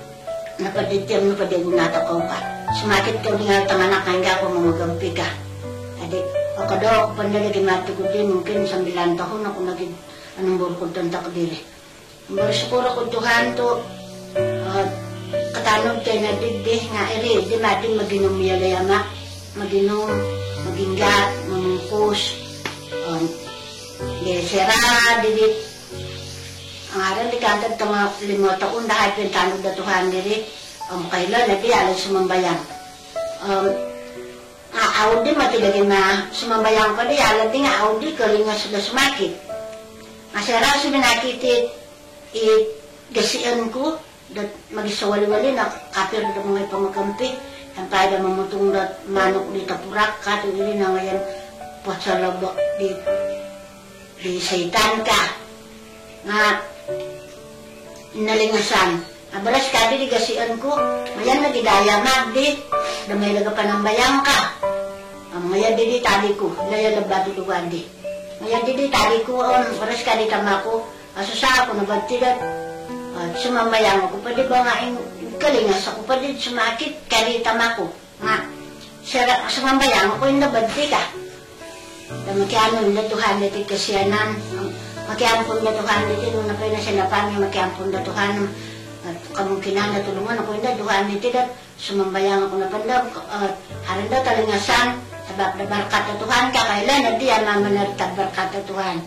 ang napadiguna ta ko ka sumakit ka dengan tanganak hingga ako mamagampi ka. Jadi ako daw ako pandalagi mati ko din mungkin 9 tahun ako naging anong burukod tantak diri. Bersyukur ako Tuhan tu katanod kay na digdi nga eri di mating maginom yalayama maginom maginggat mamungkus di sera diri ang aral di kantad tama 5 taon dahil pintanod na Tuhan diri kailan na di alam sumambayang awad di matilagin na sumambayang ka di alam di nga awad di kalinga sudah sumakit masera suminakit gasian ko dat magisawali-wali na kapir na mga pamagampi ang pada mamutong dat manok di tapurak kato ili na ngayon po sa labak di saitan ka nga inalingasan abalas kadi di gasian ko mayan nagidaya magdi na may nagapanambayang ka mayan di tali ko laya labado duwan di mayan di tali ko abalas kadi tamako asusa ako nabagtidat sumambayang ako pwede ba nga kalingas ako pwede sumakit kalita mako nga sumambayang ako yung nabadti ka na makianon na Tuhan na tikasyanan makiampon na Tuhan na ito nung napay na sinapan nga makiampon na Tuhan at kamungkinan na tulungan ako yung Tuhan na ito sumambayang ako na pandang haran daw talingasan sabab na barkat na Tuhan ka kailan na di ang mamanartag barkat na Tuhan.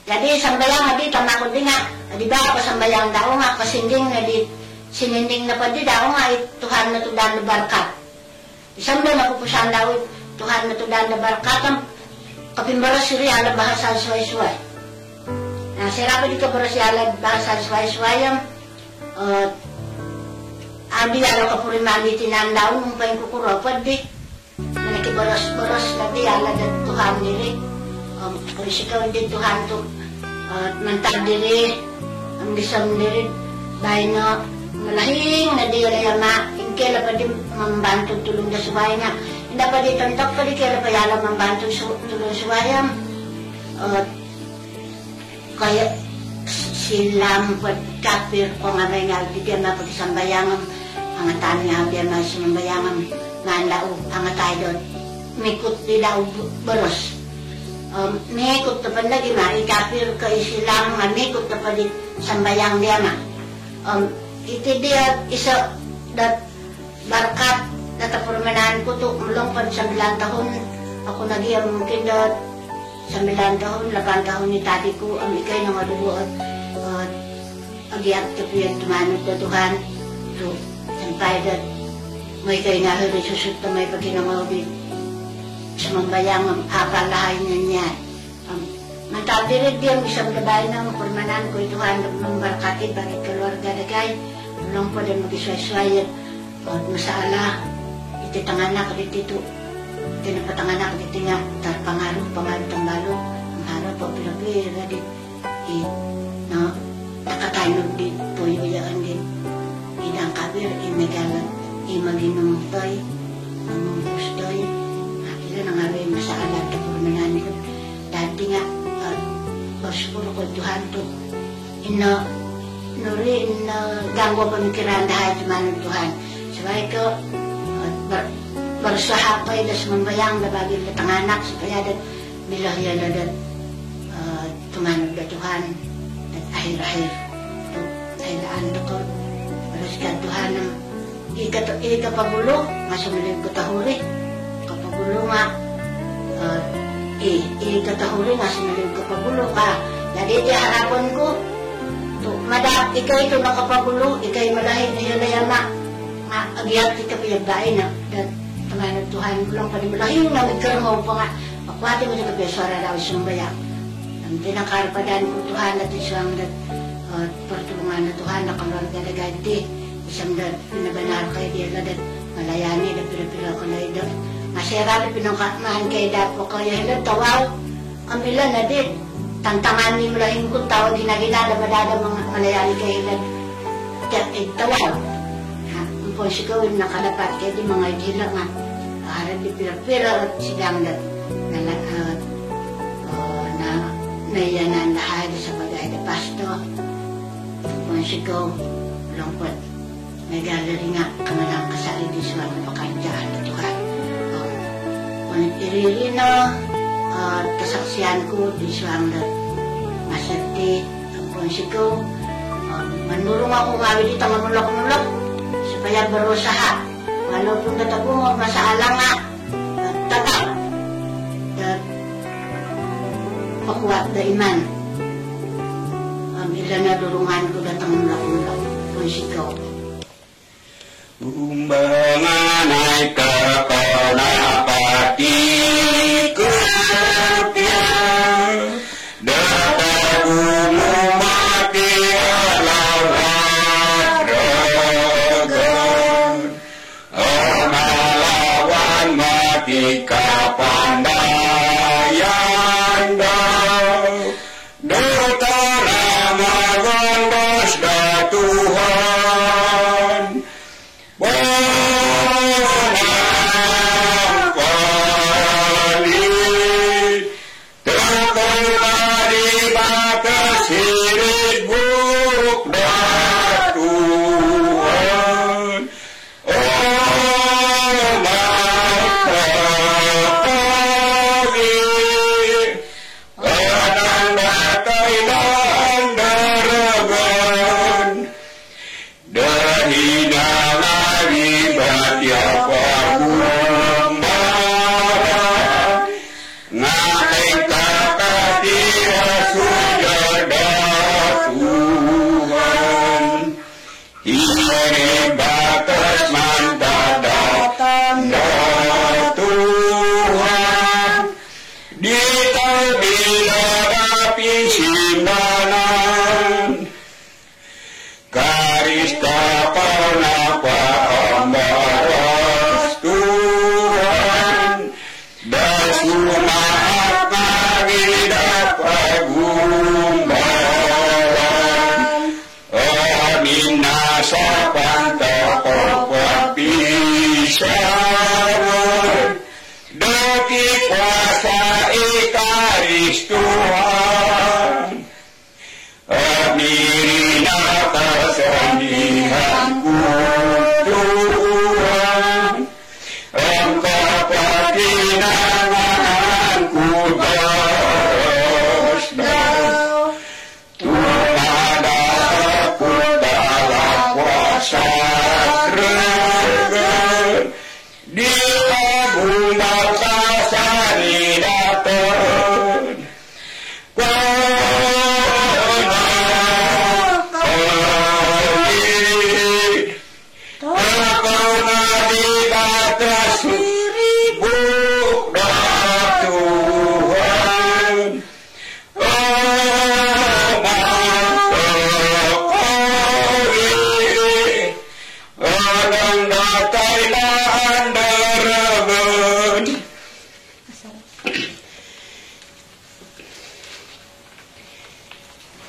Jadi sambayang di tamakod di nga, di ba ako sambayang daw nga kasinding na di sininding na pa di daw nga Tuhan na tudan na barkat. Isambay na pupusan daw Tuhan na tudan na barkat ang kapimbaras siri ala bahasa suway-suway. Na sira pa di ka baras ala bahasa suway-suway ang abi ala kapurimani tinandaw nung pa yung kukuropad di. Nakibaras-baras na di ala na Tuhan niri. Kung siya din Tuhan to mantag diri ang gisam diri bahay na malahing na di alayama kaya pa di mambanto tulong na suway na hindi pa di tantak pa di kaya pa yala mambanto tulong suwayam kaya silang pagkapir ko nga may nga di kaya mapagsambayangam ang atani nga biya masimambayangam manlao ang atay doon mikot di daw baros mekot na pa lagi ma, ikapir ka isilang nga mekot na pa di sambayang diya ma. Iti diya isa dat barkat natapurmanan ko to mulong pa 9 tahon ako nagiyam mungkin dat 9 tahon, 8 tahon ni tati ko ang ikay na madugo at agiyat kapiyan tumanod na Tuhan to sampay dat may kay nga huli susut na may pagkinamawin sumambayang ang apalahay niya niya. Mantadirid diyan, isang labay na mapurmanan ko ituhan ng barkatid, bakit kaluarga dagay, ulong po din mag-isway-swayat, at masaala, ititanganak dito, tinapatanganak dito nga, tarpangalo, pangalutang-balo, ang harap po, pinapira din, nakataynog din, tuyuyaan din, inang kabir, inagalan, imaginong toy, ang gustoy, nangaroy masaalan ka po nanan ko. Dati nga, siguro ko Tuhan to, nuri, gangwa pamikiran dahil tumanong Tuhan. Sabay ko, barusaha ko yung sumambayang na bagay na tanganak, sabaya dat, milahya na dat, tumanong na Tuhan, at ahir-ahir. Ay laan na ko, barus ka Tuhan, ikapagulo, masumilig ko tahuri. Kapagulo nga, ikatahuli nga sinalig kapagulo ka. Jadi di harapan ko, madap, ikay ito nakapagulo, ikay malahig na hilayama, nga agiyat ika piyagdain na, dat tamanag Tuhan ko lang panimalahing na magkarmaw pa nga, pakwati mo na kapiyaswara daw sumbaya. Ang tinakarpadan ko Tuhan at isang dat, pertulungan na Tuhan na kaluarga na ganti, isang dat, pinabanar kayo diya dat, malayani, dat pila-pila ko na idat, masira pinangkatmaan kay dapo kaya hilang tawaw ang ilan na din tantangan ni mulahing kong tawag ginagina na madada mga malayani kay hilang tawaw ang po sigawin nakalapat kaya di mga hilang nga Ada di pira-pira sidang na nayanan lahat sebagai ada pastor. Kung sigaw, lungkot. May galeri nga kamalang kasali di suwan na pakanjaan ito ka. Kung iririno, kasaksiyan ko di suwan na masakti. Kung sigaw, manurong ako ngawi dito manulok-nulok. Supaya berusaha. Walaupun kataku masalah nga, tetap pakuat da iman. Bila na durungan ko datang mulak-mulak kung sigaw. Umbangan ay kapanapati kupya, dapat umumati alawat ragan, amalawan mati kapandayan daw, dota namagon bos da Tuhan.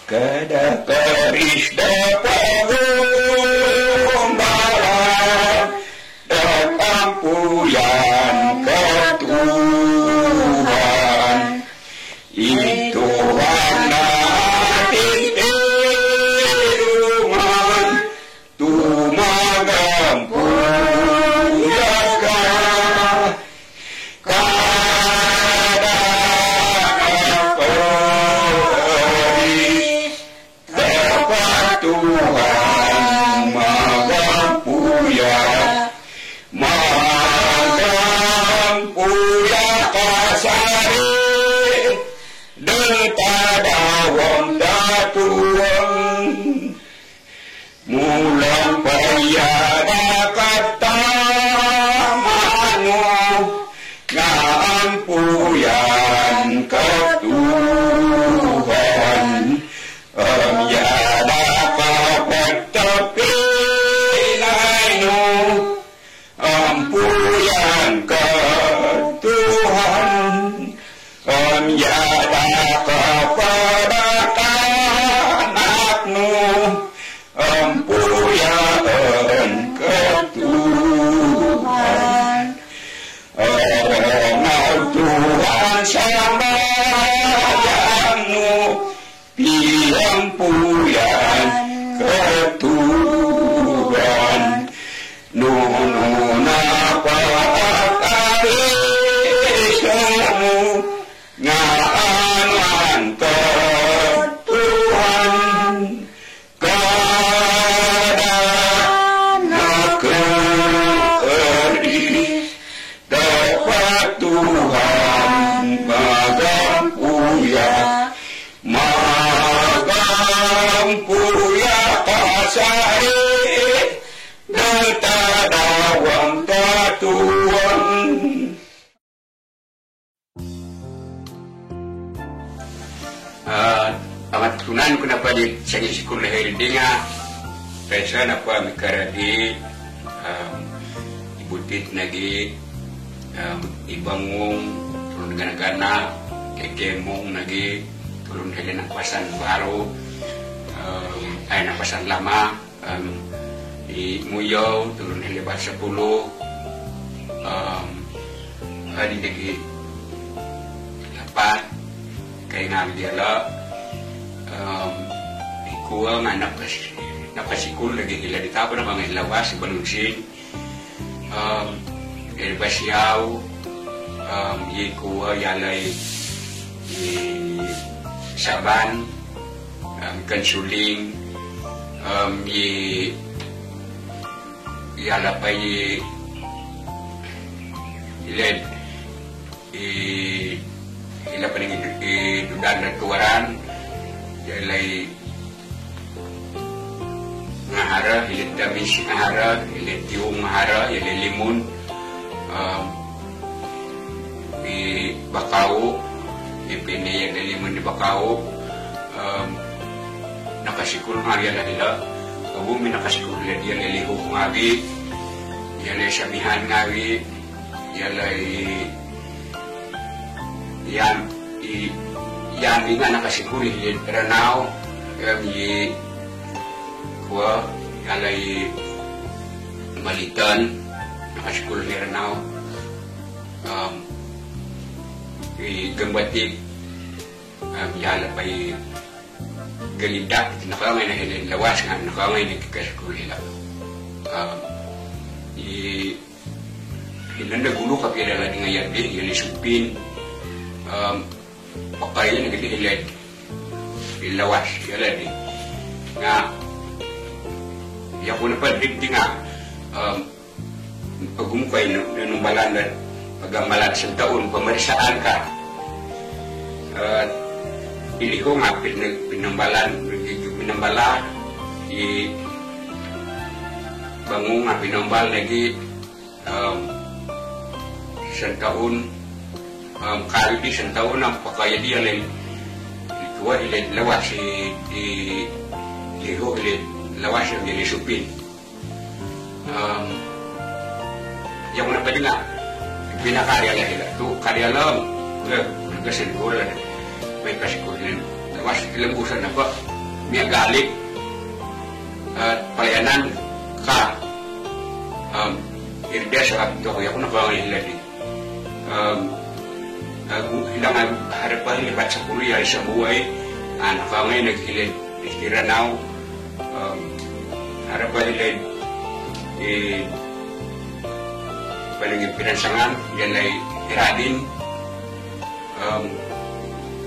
Kada keris dapat gombalan datang puyan ke Tuhan, itu warna tiruman tumagam puyaga kada Tuhan mampu ya kasari detada wong datuang mulang payada kata manu ngampuyan ke Tuhan yada kapag tapi naino puyan keturunan nununa pakari semu nganan ke Tuhan kada keris dapat Tuhan magampuya pasari datadawang tatuan. Amat tunan kenapa di segi sekolah ini nga pesa napa mikara di ibutit nagi ibangong turun gana-gana kekemong nagi turun helen ng pasan baru ay ng pasan lama di Muyaw turun helen bahasa 10 hari nagi lapat kay nga diala ikuha nga napasikul lagi hila di tapo na mga hilawas si Balunsing Elbasyaw ikuha yalay Saban Kansuling yala pa iled ila pa ning dudan na tuwaran yalay ngahara iled damis ngahara iled tiwong ngahara yalay limun Bakau ipini yalay limun di Bakau nakasikul nga yala nila bumi nakasikul nila yalay lihok ngawi yalay samihan ngawi yalay yan nga nakasikul yalay ranaw yi kuwa yalay malitan nakasikul ni ranaw gambatik yala pa galindak nakangay na hilin lawas nga nakangay na kikasikul nila hilan na gulo kapila na ngayon din yun isupin pakayin na gilid ilawas yala din nga yakuna pa dikti nga pagumukay numbalan na pagamalan sa taon pamarisaan ka ili ko nga pinambala bangung nga pinambal lagi isang taon kari di isang taon ang pakaya di alay ikuha ilid lawas liho ilid lawas yung ilisupin yung na pwede nga pinakarya lang ila ito karya lang kasi ko lang may kasikul din lawas ilambusan na ba may galit at palayanan ka irda sa kapito ko ako nakawangin nila din hilangan harapan libat sa kuliah sa buhay nakawangin naghilid istiranaw harapan nila paling pinansangan yan ay iradin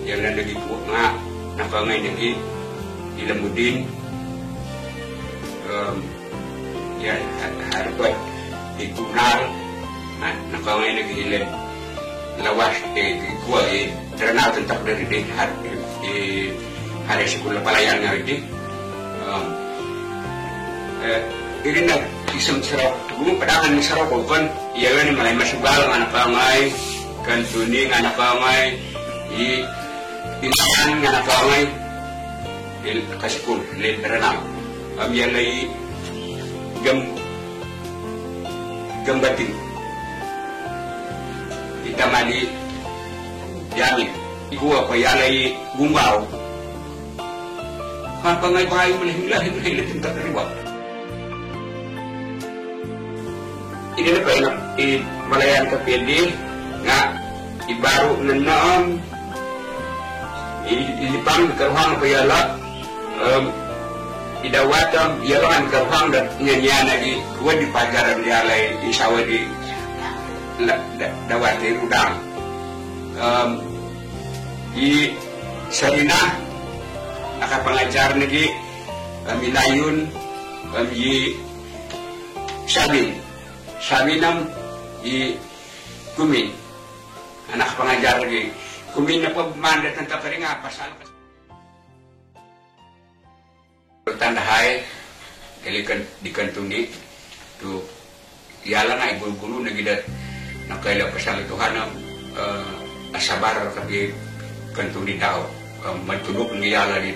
yan na lagi po nga nakangay nagi ilamudin yan harapat ikunal nakangay nagi ilan lawas ikuha tranaw tentak dari din hari sekolah palayan nga iti ini na isang sarap kung padangan ng sarap ko kan iya ni malay masugal nga nakangay kan tuni nga nakangay inahan nga nakangay kasikul letrana yalay gambating itamali yami ikuha pa yalay gumbaw kapangay bahay mo lahing tinta kariwa ini na pa malayan ka pwede nga ibaro na naam ilipang karuhang payala idawatam yalangan karuhang dan nyanyian lagi kuat di pajaran dia lay isawa di dawati udang di sarina nakapangajar lagi milayun di sabinam di kumin anak pengajar lagi kumin na pagmandat ng taparinga pasal tandahay kalikan di kantuni tu iyalan ay gulu-gulu na gidat nakaila pasal Tuhan asabar kapi kantuni daw matulog ng iyala di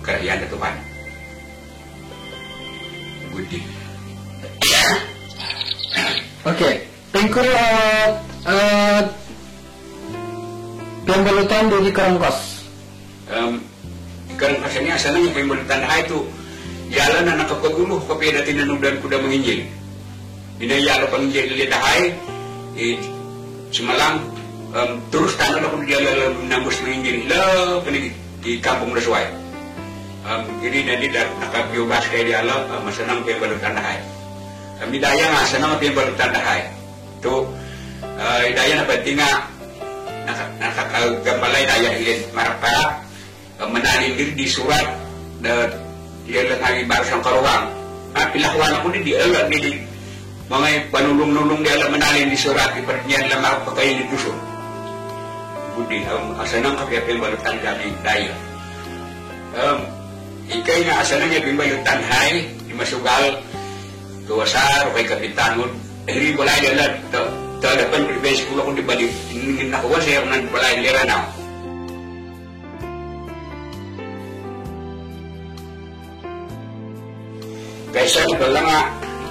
karayan na Tuhan budi. Oke, tengkur pembalutan dari Karangkos. Karangkos ini asalnya pembalutan itu jalan na nakapaguluh kapi na tinanudan kuda menginjil. Binayala panginjil lihat hai, semalam terus tanah na kuda jalan nambus menginjil lah di kampung Rasuai. Jadi nanti nakabiobas kayak dia lah masanang pembalutan hai. Kami daya nga sa mga pimbalutan na hay. Ito, daya na pati nga nakakagambalay daya iyan marapa manalin diri di surat na iyan lang baru sang karuhang. Pilakuan ako di alam ni mga panulong-nulong di alam manalin di surat iparniyan lang makapakain di dusun. Budi, asanang kapya pimbalutan kami daya. Ikay nga asanang pimbalutan hay, masugal tuwasar kay kapitangon hindi balay nila talapan pribes ko kung di balik hindi nakuha siya ng balay nila na kaysa wala nga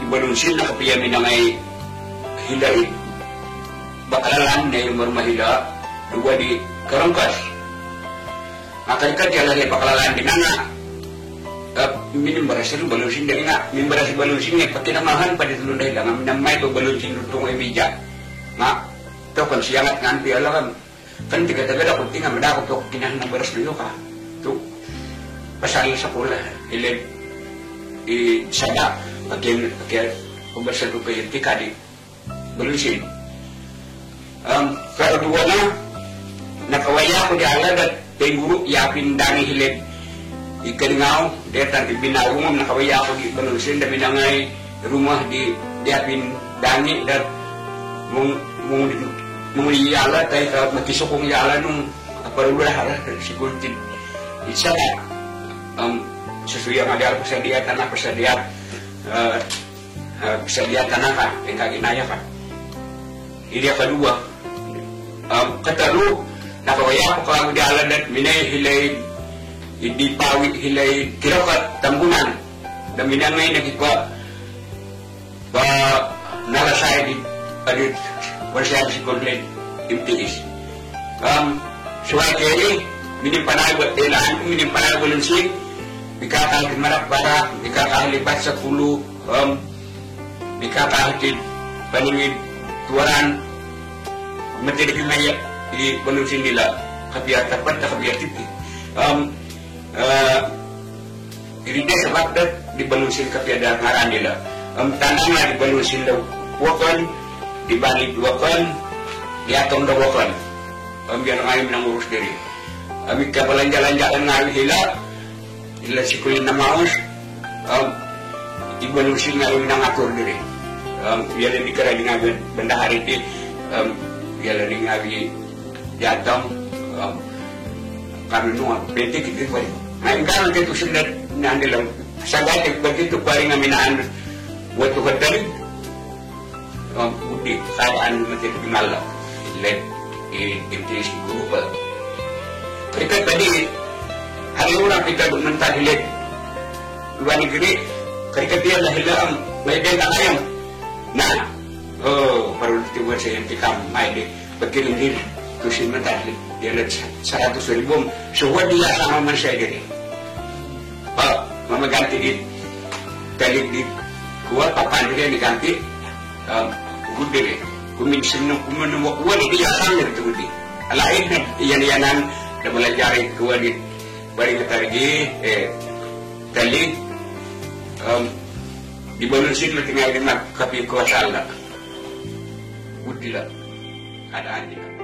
ibalunsin na kapiyamin na ngay hilay bakalalan na yung marmahila duwa di Karangkas makalikat yan lang bakalalan dinanga minimbaras itu balusin dari nak minimbaras balusin ni pakai namahan pada dulu dah lang namai tu balusin tu ngai bija nak tu kan siangat nganti ala kan tiga-tiga dah penting am dah aku kinah nang baras dulu kah tu pasal sekolah ile di sada pakai pembahasan tu kaya tika di balusin kalau dua na nakawaya aku di ala dan tengguru yapin dani hilet ikan ngau dia tadi bina rumah nakawaya ako di balusin dan binangay rumah di diapin dangi dan mengiyala tayo ka makisukong yala nung aparula hala siguro din isa sesuai yang ada persediaan tanah persediaan tanah ka yang kaginaya ka ini kedua kataru nakawaya ako ka di ala dan minay hilay di pawit hilay kirakat tambunan dan minangay nakikwa ba nalasay di adit bersama si konflik MTS suai kiri minimpanay buat telaan minimpanay balansin dikakal kemarap barak dikakal libat 10 dikakal paningin tuaran menteri pimaya di balansin nila kabiar tapat kabiar tipi Irida sebab dah dibalusin kepada ngaran dia lah. Tanahnya dibalusin dah wakan, dibalik wakan, diatom dah wakan. Biar ngayon nang urus diri. Kami kabalanja-lanjaan ngayon hila sikulin na maus, dibalusin ngayon nang atur diri. Biar lebih kerana ngayon benda hari ini, biar lebih ngayon diatom, kami nunggu penting kita boleh. Ngayon kita sudah nandilang sagat begitu paling aminaan buat tuhan tadi budi keadaan mesti dimalah let MTS guru pak mereka tadi hari orang kita menentang let luar negeri mereka dia lah hilang mereka tak ayam nah baru dibuat saya kita main di begini diri terus menentang dia lihat 100.000 semua dia sama manusia jadi mama ganti di tali di kuat papan dia diganti gudere kumin sinu kumin wakwa di asal itu di lain yanan da belajar kuat di bari tarigi tali di banul sin tinggal di mak kapi ko sala utila ada andi